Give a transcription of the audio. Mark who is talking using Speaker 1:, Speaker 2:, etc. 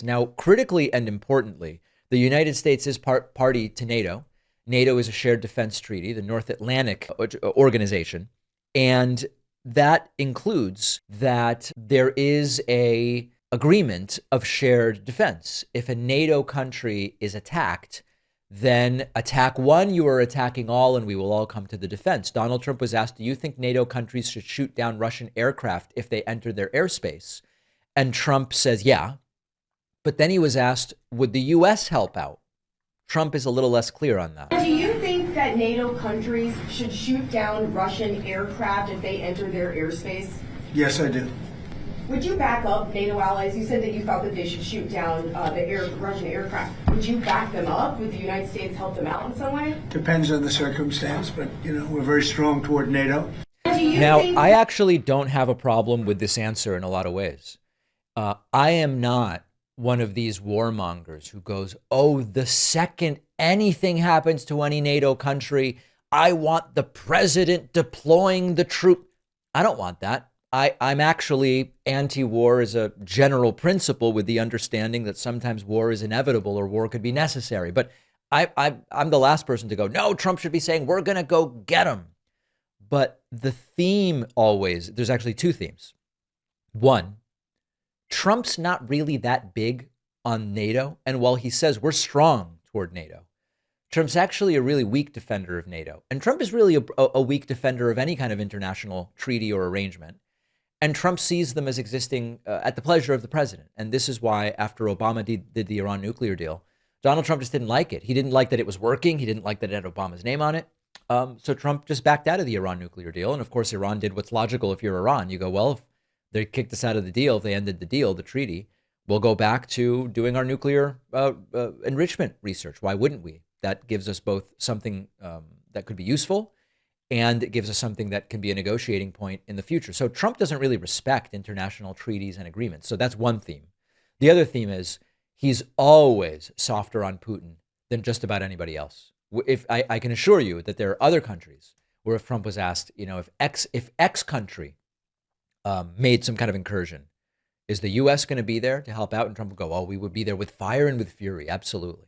Speaker 1: Now, critically and importantly, the United States is party to NATO. NATO is a shared defense treaty, the North Atlantic organization. And that includes that there is a agreement of shared defense. If a NATO country is attacked, then attack one, you are attacking all, and we will all come to the defense. Donald Trump was asked, do you think NATO countries should shoot down Russian aircraft if they enter their airspace? And Trump says, yeah. But then he was asked, would the U.S. help out? Trump is a little less clear on that.
Speaker 2: Do you think that NATO countries should shoot down Russian aircraft if they enter their airspace?
Speaker 3: Yes, I do.
Speaker 2: Would you back up NATO allies? You said that you thought that they should shoot down the Russian aircraft. Would you back them up? Would the United States help them out in some way?
Speaker 3: Depends on the circumstance, but, we're very strong toward NATO.
Speaker 1: Now, I actually don't have a problem with this answer in a lot of ways. I am not one of these warmongers who goes, oh, the second anything happens to any NATO country, I want the president deploying the troop. I don't want that. I'm actually anti-war as a general principle, with the understanding that sometimes war is inevitable or war could be necessary. But I'm the last person to go, no, Trump should be saying, we're going to go get him. But the theme always, there's actually two themes. One, Trump's not really that big on NATO. And while he says we're strong toward NATO, Trump's actually a really weak defender of NATO. And Trump is really a weak defender of any kind of international treaty or arrangement. And Trump sees them as existing at the pleasure of the president. And this is why, after Obama did the Iran nuclear deal, Donald Trump just didn't like it. He didn't like that it was working. He didn't like that it had Obama's name on it. So Trump just backed out of the Iran nuclear deal. And of course, Iran did what's logical if you're Iran. You go, well, if they kicked us out of the deal, if they ended the deal, the treaty, we'll go back to doing our nuclear enrichment research. Why wouldn't we? That gives us both something that could be useful, and it gives us something that can be a negotiating point in the future. So Trump doesn't really respect international treaties and agreements. So that's one theme. The other theme is he's always softer on Putin than just about anybody else. If I can assure you that there are other countries where, if Trump was asked, if X country made some kind of incursion, is the U.S. going to be there to help out? And Trump would go, oh, we would be there with fire and with fury. Absolutely.